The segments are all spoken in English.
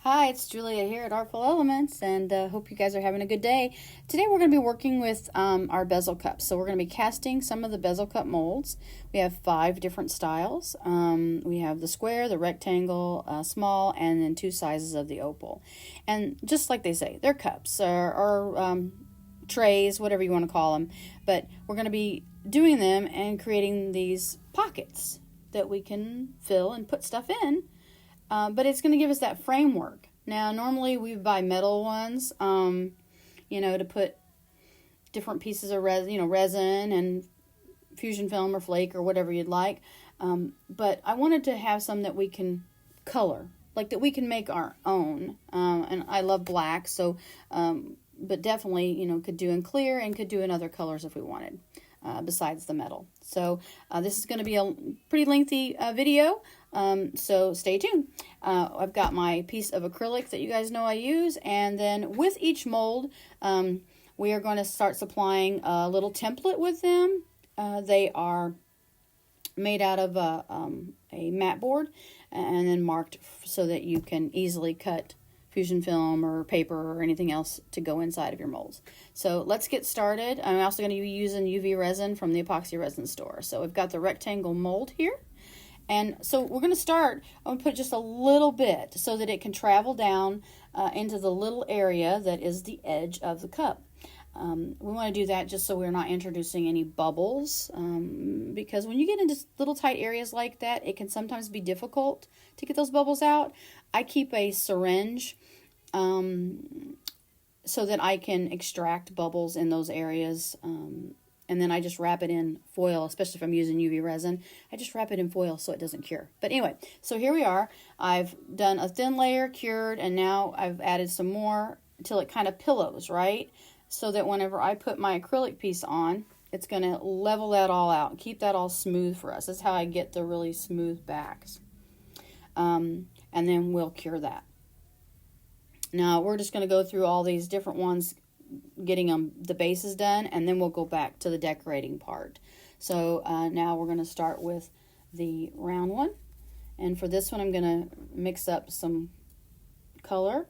Hi, it's Julia here at Artful Elements, and hope you guys are having a good day. Today we're going to be working with our bezel cups. So we're going to be casting some of the bezel cup molds. We have 5 different styles. We have the square, the rectangle, small, and then 2 sizes of the opal. And just like they say, they're cups or trays, whatever you want to call them. But we're going to be doing them and creating these pockets that we can fill and put stuff in. But it's going to give us that framework. Now, normally we buy metal ones, to put different pieces of resin and fusion film or flake or whatever you'd like. But I wanted to have some that we can color, like that we can make our own. And I love black, so, but definitely, could do in clear and could do in other colors if we wanted. Besides the metal. So this is going to be a pretty lengthy video, so stay tuned. I've got my piece of acrylic that you guys know I use, and then with each mold, we are going to start supplying a little template with them. They are made out of a mat board and then marked so that you can easily cut fusion film or paper or anything else to go inside of your molds. So let's get started. I'm also going to be using UV resin from the epoxy resin store. So we've got the rectangle mold here. And so we're going to start, I'm going to put just a little bit so that it can travel down into the little area that is the edge of the cup. We want to do that just so we're not introducing any bubbles, because when you get into little tight areas like that, it can sometimes be difficult to get those bubbles out. I keep a syringe so that I can extract bubbles in those areas, and then I just wrap it in foil, especially if I'm using UV resin. I just wrap it in foil so it doesn't cure. But anyway, so here we are. I've done a thin layer, cured, and now I've added some more until it kind of pillows, right? So that whenever I put my acrylic piece on, it's going to level that all out, keep that all smooth for us. That's how I get the really smooth backs. And then we'll cure that. Now we're just going to go through all these different ones, getting the bases done, and then we'll go back to the decorating part. So now we're going to start with the round one. And for this one, I'm going to mix up some color.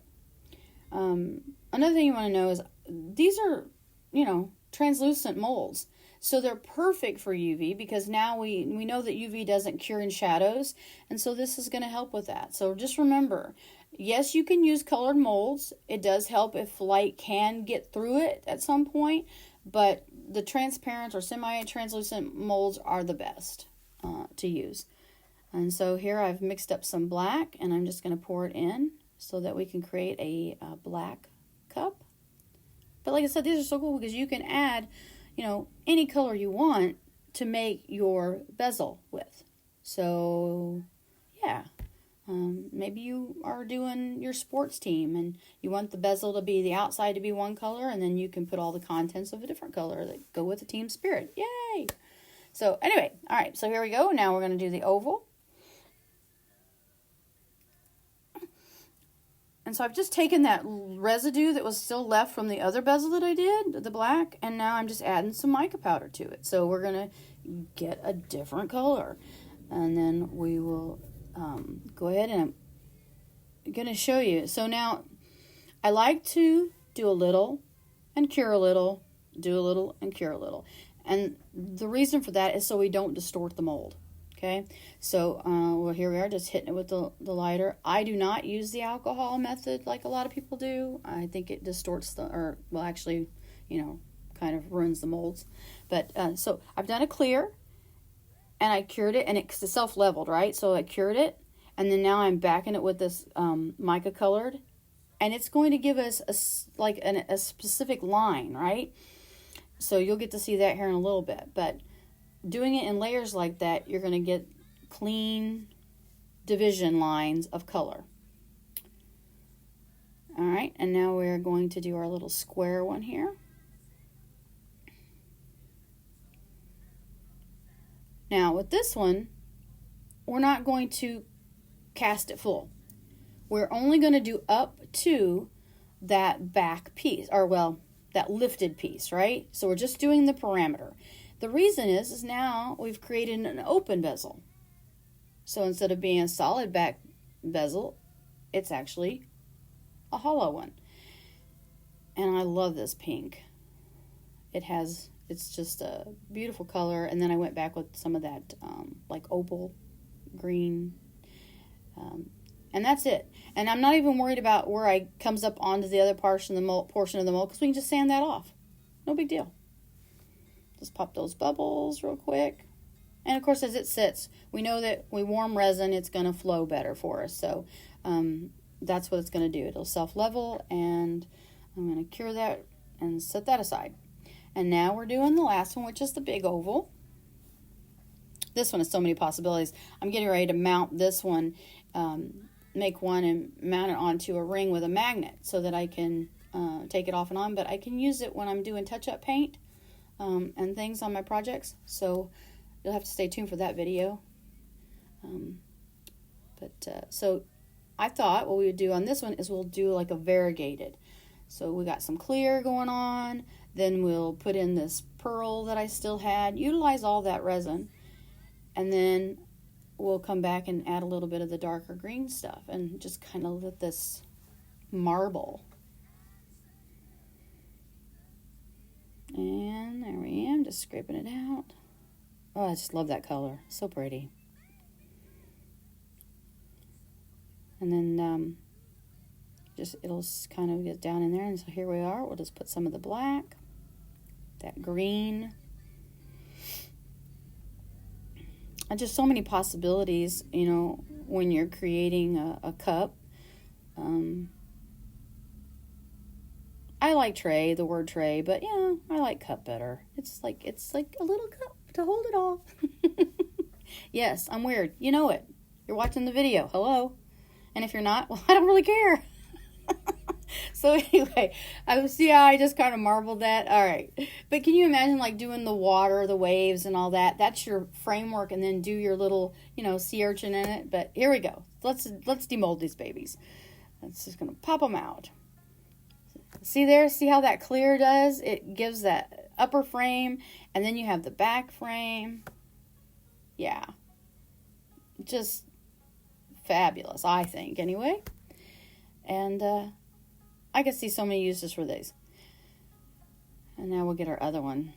Another thing you want to know is these are, translucent molds. So they're perfect for UV because now we know that UV doesn't cure in shadows. And so this is going to help with that. So just remember, yes, you can use colored molds. It does help if light can get through it at some point. But the transparent or semi-translucent molds are the best to use. And so here I've mixed up some black, and I'm just going to pour it in so that we can create a black cup. But like I said, these are so cool because you can add, any color you want to make your bezel with. So, yeah. Maybe you are doing your sports team and you want the bezel to be the outside to be one color, and then you can put all the contents of a different color that go with the team spirit. Yay! So anyway, all right, so here we go. Now we're going to do the oval. And so I've just taken that residue that was still left from the other bezel that I did, the black, and now I'm just adding some mica powder to it. So we're going to get a different color. And then we will go ahead, and I'm going to show you. So now I like to do a little and cure a little, do a little and cure a little. And the reason for that is so we don't distort the mold. Okay, so well, here we are, just hitting it with the lighter. I do not use the alcohol method like a lot of people do. I think it distorts actually, kind of ruins the molds. But so I've done a clear, and I cured it, and it's self-leveled, right? So I cured it, and then now I'm backing it with this mica colored, and it's going to give us a specific line, right? So you'll get to see that here in a little bit, but doing it in layers like that, you're going to get clean division lines of color. All right, and now we're going to do our little square one here. Now with this one, we're not going to cast it full. We're only going to do up to that back piece, that lifted piece, right? So we're just doing the parameter. The reason is now we've created an open bezel. So instead of being a solid back bezel, it's actually a hollow one. And I love this pink. It's just a beautiful color. And then I went back with some of that like opal green. And that's it. And I'm not even worried about where I comes up onto the other portion of the mold, because we can just sand that off. No big deal. Just pop those bubbles real quick. And of course, as it sits, we know that we warm resin, it's going to flow better for us. So that's what it's going to do. It'll self-level, and I'm going to cure that and set that aside. And now we're doing the last one, which is the big oval. This one has so many possibilities. I'm getting ready to mount this one, make one and mount it onto a ring with a magnet so that I can take it off and on. But I can use it when I'm doing touch-up paint and things on my projects. So you'll have to stay tuned for that video. So I thought what we would do on this one is we'll do like a variegated. So we got some clear going on. Then we'll put in this pearl that I still had. Utilize all that resin. And then we'll come back and add a little bit of the darker green stuff and just kind of let this marble. And there we am, just scraping it out. Oh, I just love that color. So pretty. And then it'll kind of get down in there. And so here we are. We'll just put some of the black, that green. And just so many possibilities, you know, when you're creating a cup. I like tray, the word tray, but yeah, I like cup better. It's like a little cup to hold it all. Yes, I'm weird. You know it. You're watching the video. Hello. And if you're not, well, I don't really care. So anyway, I see how I just kind of marbled that. All right. But can you imagine like doing the water, the waves and all that? That's your framework, and then do your little, you know, sea urchin in it. But here we go. Let's demold these babies. That's just going to pop them out. See there? See how that clear does? It gives that upper frame, and then you have the back frame. Yeah. Just fabulous, I think, anyway. And I could see so many uses for these. And now we'll get our other one.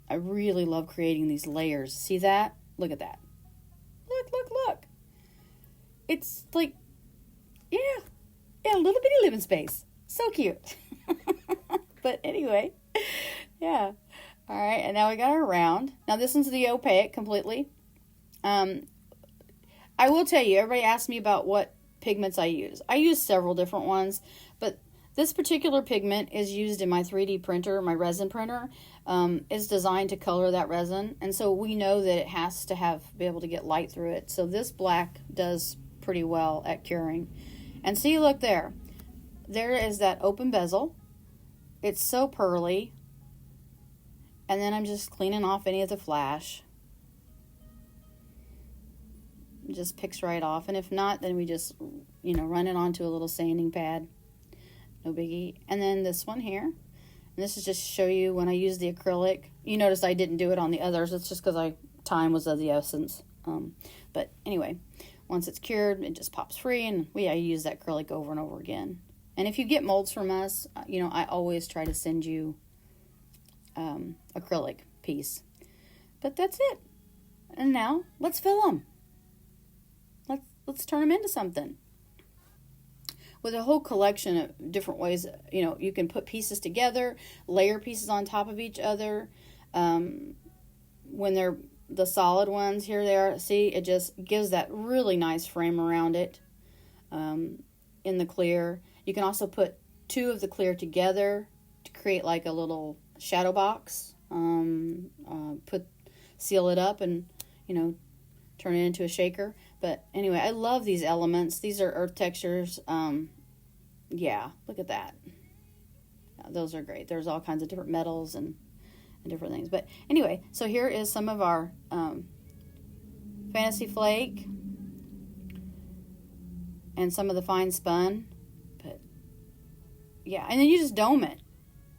I really love creating these layers. See that? Look at that. Look. It's like, yeah, a little bitty living space. So cute. But anyway, yeah. All right, and now we got our round. Now this one's the opaque completely. I will tell you, everybody asks me about what pigments I use. I use several different ones, but this particular pigment is used in my 3D printer, my resin printer. It's designed to color that resin, and so we know that it has to be able to get light through it. So this black does pretty well at curing. And see, look there. There is that open bezel. It's so pearly. And then I'm just cleaning off any of the flash. It just picks right off. And if not, then we just, you know, run it onto a little sanding pad. No biggie. And then this one here. And this is just to show you when I use the acrylic. You notice I didn't do it on the others. It's just because time was of the essence. But anyway, once it's cured, it just pops free. And I use that acrylic over and over again. And if you get molds from us, you know, I always try to send you acrylic piece. But that's it. And now let's fill them. Let's turn them into something. With a whole collection of different ways, you know, you can put pieces together, layer pieces on top of each other. When they're the solid ones, here they are. See, it just gives that really nice frame around it in the clear. You can also put two of the clear together to create like a little shadow box. Seal it up and, you know, turn it into a shaker. But anyway, I love these elements. These are earth textures. Yeah, look at that. Those are great. There's all kinds of different metals and different things. But anyway, so here is some of our Fantasy Flake and some of the fine spun. But yeah, and then you just dome it,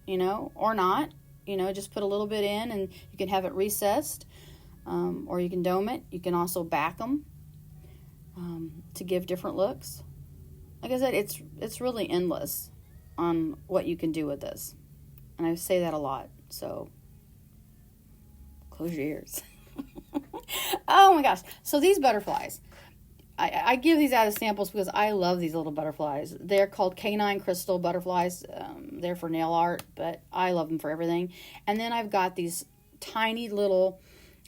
you know, or not. You know, just put a little bit in and you can have it recessed. Or you can dome it. You can also back them. to give different looks. Like I said, it's really endless on what you can do with this. And I say that a lot, so close your ears. Oh my gosh. So these butterflies, I give these out as samples because I love these little butterflies. They're called canine crystal butterflies. They're for nail art, but I love them for everything. And then I've got these tiny little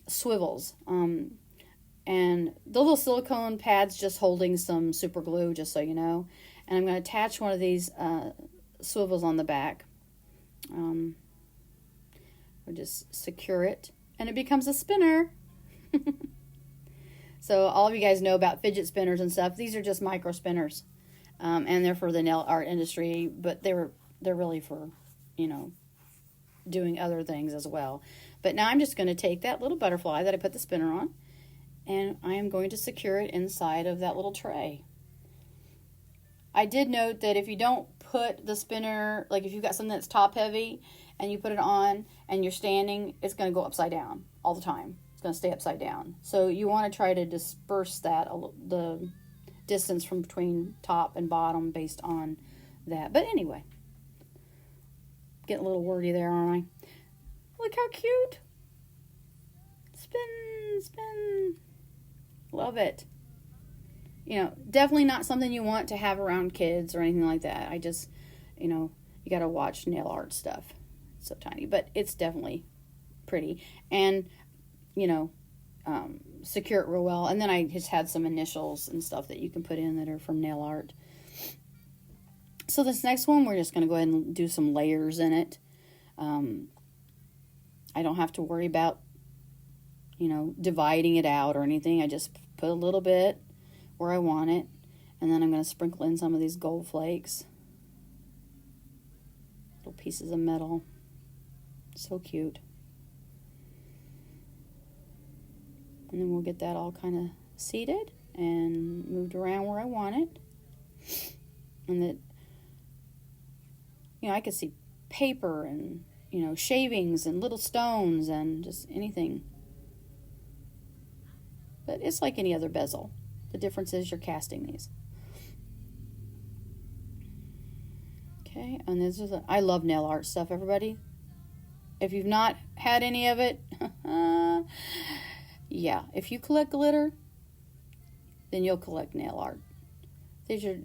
swivels. And the little silicone pads just holding some super glue, just so you know. And I'm going to attach one of these swivels on the back. We'll just secure it, and it becomes a spinner. So all of you guys know about fidget spinners and stuff. These are just micro spinners, and they're for the nail art industry, but they're really for, you know, doing other things as well. But now I'm just going to take that little butterfly that I put the spinner on, and I am going to secure it inside of that little tray. I did note that if you don't put the spinner, like if you've got something that's top heavy and you put it on and you're standing, it's going to go upside down all the time. It's going to stay upside down. So you want to try to disperse that, the distance from between top and bottom based on that. But anyway, getting a little wordy there, aren't I? Look how cute. Spin, spin. Love it. You know, definitely not something you want to have around kids or anything like that. I just, you know, you got to watch nail art stuff. It's so tiny, but it's definitely pretty. And, you know, secure it real well. And then I just had some initials and stuff that you can put in that are from nail art. So this next one, we're just going to go ahead and do some layers in it. I don't have to worry about, you know, dividing it out or anything. I just put a little bit where I want it, and then I'm going to sprinkle in some of these gold flakes. Little pieces of metal. So cute. And then we'll get that all kind of seated and moved around where I want it. And that, you know, I could see paper and, you know, shavings and little stones and just anything. But it's like any other bezel. The difference is you're casting these. Okay, and this is I love nail art stuff, everybody. If you've not had any of it, yeah, if you collect glitter, then you'll collect nail art. These are,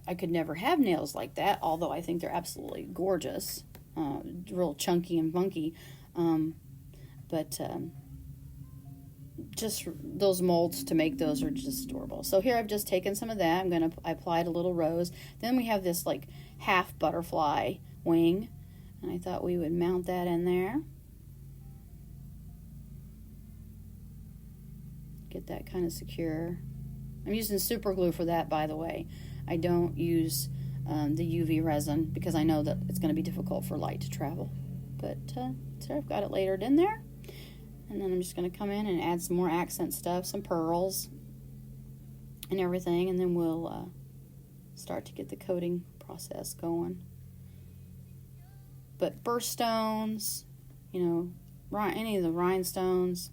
I could never have nails like that, although I think they're absolutely gorgeous, real chunky and funky, but just those molds to make those are just adorable. So here I've just taken some of that. I applied a little rose. Then we have this like half butterfly wing, and I thought we would mount that in there. Get that kind of secure. I'm using super glue for that, by the way. I don't use the UV resin because I know that it's going to be difficult for light to travel. But so I've got it layered in there. And then I'm just going to come in and add some more accent stuff, some pearls and everything. And then we'll start to get the coating process going. But birthstones, you know, any of the rhinestones.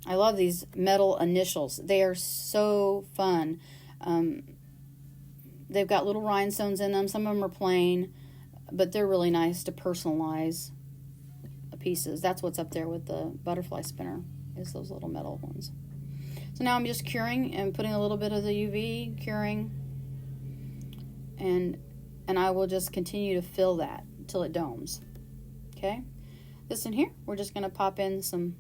I love these metal initials. They are so fun. They've got little rhinestones in them. Some of them are plain, but they're really nice to personalize pieces. That's what's up there with the butterfly spinner, is those little metal ones. So now I'm just curing and putting a little bit of the UV curing, and I will just continue to fill that until it domes. Okay, this in here, we're just going to pop in some.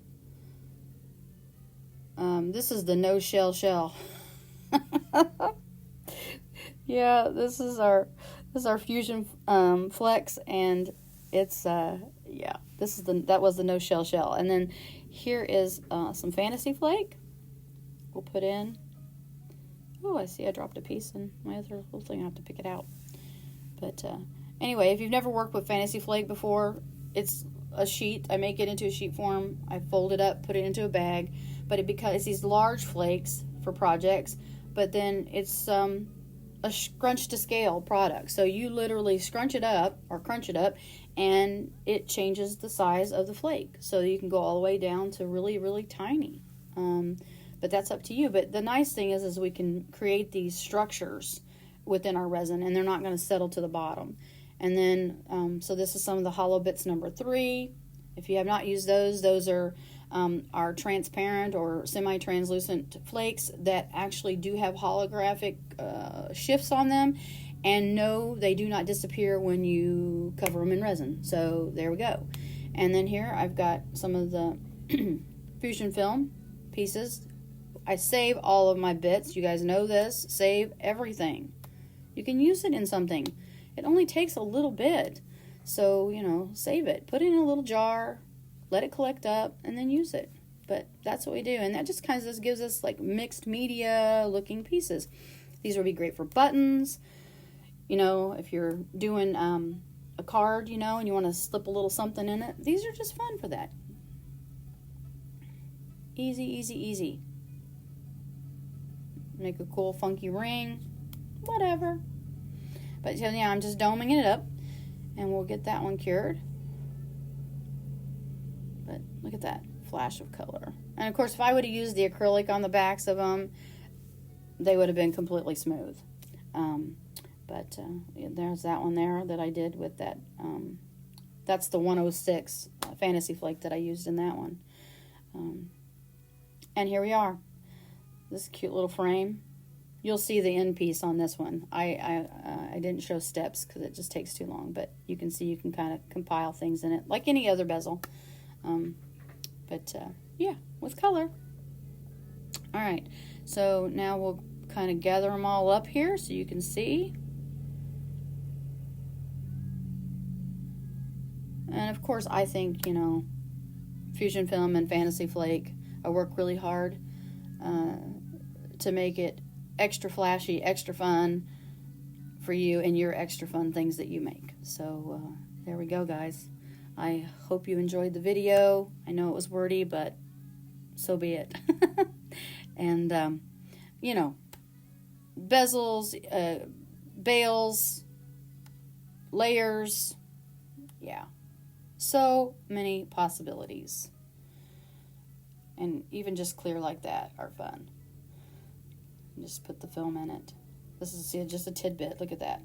This is the no shell shell. Yeah, this is our Fusion Flex, and it's yeah, that was the no shell shell. And then here is some Fantasy Flake. We'll put in. Oh, I see I dropped a piece in my other little thing. I have to pick it out. But anyway, if you've never worked with Fantasy Flake before, it's a sheet. I make it into a sheet form. I fold it up, put it into a bag. But it's these large flakes for projects. But then it's a scrunch to scale product. So you literally scrunch it up or crunch it up, and it changes the size of the flake. So you can go all the way down to really, really tiny. but that's up to you. But the nice thing is we can create these structures within our resin, and they're not going to settle to the bottom. And then, so this is some of the hollow bits number 3. If you have not used those are transparent or semi-translucent flakes that actually do have holographic shifts on them. And no, they do not disappear when you cover them in resin. So there we go. And then here I've got some of the fusion film pieces. I save all of my bits. You guys know this. Save everything. You can use it in something. It only takes a little bit. So, you know, save it. Put it in a little jar. Let it collect up and then use it. But that's what we do. And that just kind of just gives us like mixed media looking pieces. These would be great for buttons. You know, if you're doing a card, you know, and you want to slip a little something in it, these are just fun for that. Easy, easy, easy. Make a cool, funky ring. Whatever. But yeah, I'm just doming it up, and we'll get that one cured. But look at that flash of color. And of course, if I would have used the acrylic on the backs of them, they would have been completely smooth. But there's that one there that I did with that. That's the 106 Fantasy Flake that I used in that one. And here we are. This cute little frame. You'll see the end piece on this one. I didn't show steps because it just takes too long. But you can see you can kind of compile things in it like any other bezel. Yeah, with color. All right. So now we'll kind of gather them all up here so you can see. And of course, I think, you know, Fusion Film and Fantasy Flake, I work really hard to make it extra flashy, extra fun for you and your extra fun things that you make. So there we go, guys. I hope you enjoyed the video. I know it was wordy, but so be it. And, you know, bezels, bales, layers, yeah. So many possibilities. And even just clear like that are fun. Just put the film in it. This is just a tidbit. Look at that.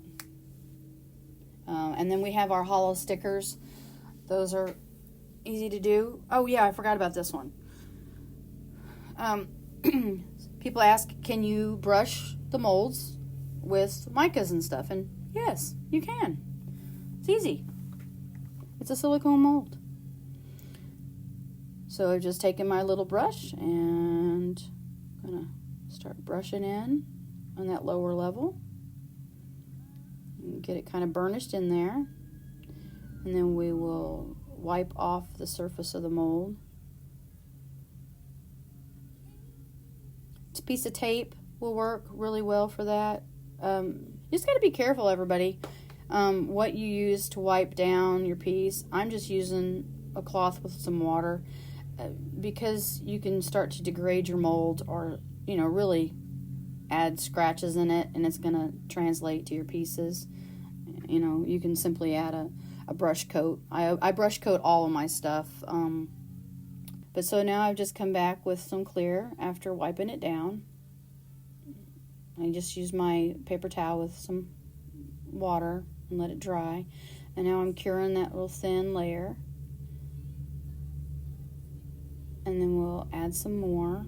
And then we have our hollow stickers. Those are easy to do. Oh, yeah, I forgot about this one. People ask, can you brush the molds with micas and stuff? And yes, you can. It's easy. It's a silicone mold. So I've just taken my little brush and I'm going to start brushing in on that lower level. And get it kind of burnished in there. And then we will wipe off the surface of the mold. A piece of tape will work really well for that. You just got to be careful, everybody, what you use to wipe down your piece. I'm just using a cloth with some water because you can start to degrade your mold or, you know, really add scratches in it, and it's going to translate to your pieces. You know, you can simply add a brush coat. I brush coat all of my stuff. But so now I've just come back with some clear after wiping it down. I just use my paper towel with some water and let it dry. And now I'm curing that little thin layer. And then we'll add some more.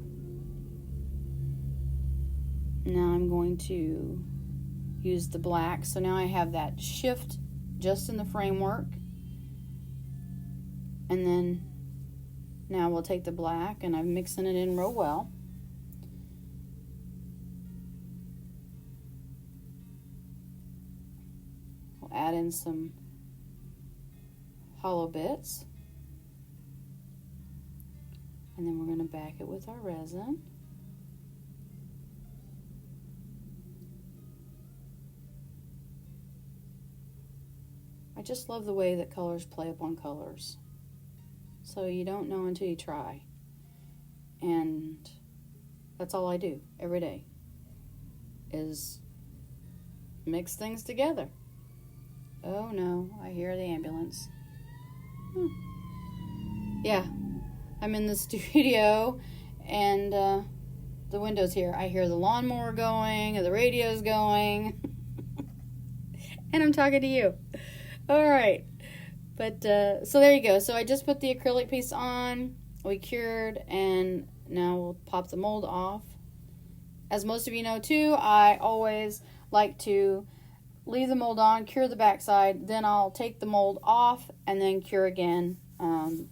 Now I'm going to use the black. So now I have that shift just in the framework. And then now we'll take the black, and I'm mixing it in real well. We'll add in some hollow bits. And then we're going to back it with our resin. I just love the way that colors play upon colors. So you don't know until you try. And that's all I do every day, is mix things together. Oh no, I hear the ambulance. Yeah, I'm in the studio, and the windows here, I hear the lawnmower going, or the radio's going. And I'm talking to you. All right. But, so there you go. So I just put the acrylic piece on. We cured, and now we'll pop the mold off. As most of you know, too, I always like to leave the mold on, cure the backside, then I'll take the mold off, and then cure again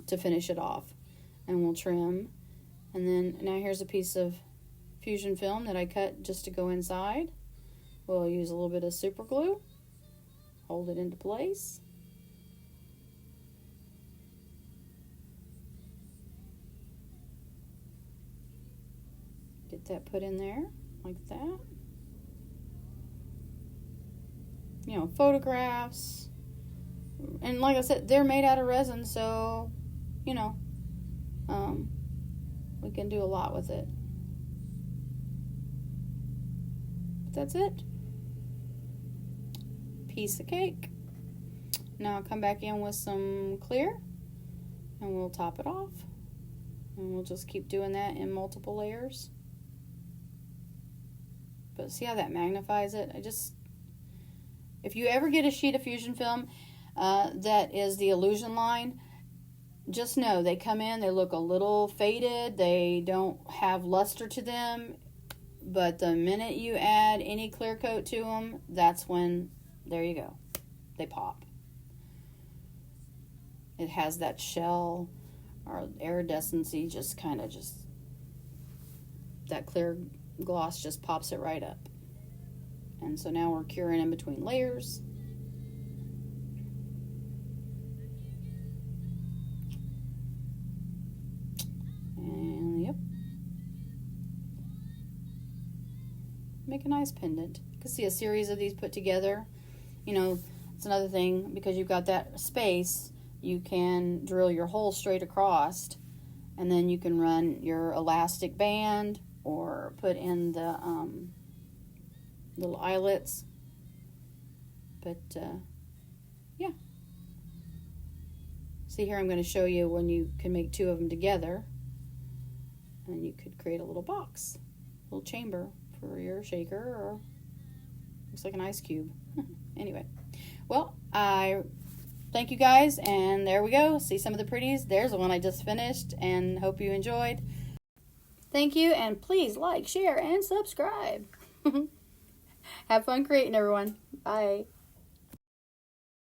to finish it off. And we'll trim. And then, now here's a piece of fusion film that I cut just to go inside. We'll use a little bit of super glue. Hold it into place. Get that put in there like that. You know, photographs. And like I said, they're made out of resin, so, you know, we can do a lot with it. But that's it. Piece of cake. Now I'll come back in with some clear, and we'll top it off. And we'll just keep doing that in multiple layers. But see how that magnifies it? If you ever get a sheet of fusion film that is the illusion line, just know they come in, they look a little faded, they don't have luster to them, but the minute you add any clear coat to them, that's when, there you go, they pop. It has that shell or iridescency, that clear gloss just pops it right up. And so now we're curing in between layers. And yep. Make a nice pendant. You can see a series of these put together. You know, it's another thing, because you've got that space, you can drill your hole straight across, and then you can run your elastic band or put in the little eyelets. But yeah. See here, I'm going to show you when you can make two of them together, and you could create a little box, a little chamber for your shaker, or looks like an ice cube. Anyway, well, I thank you guys, and there we go. See some of the pretties. There's the one I just finished, and hope you enjoyed. Thank you, and please like, share, and subscribe. Have fun creating, everyone. Bye.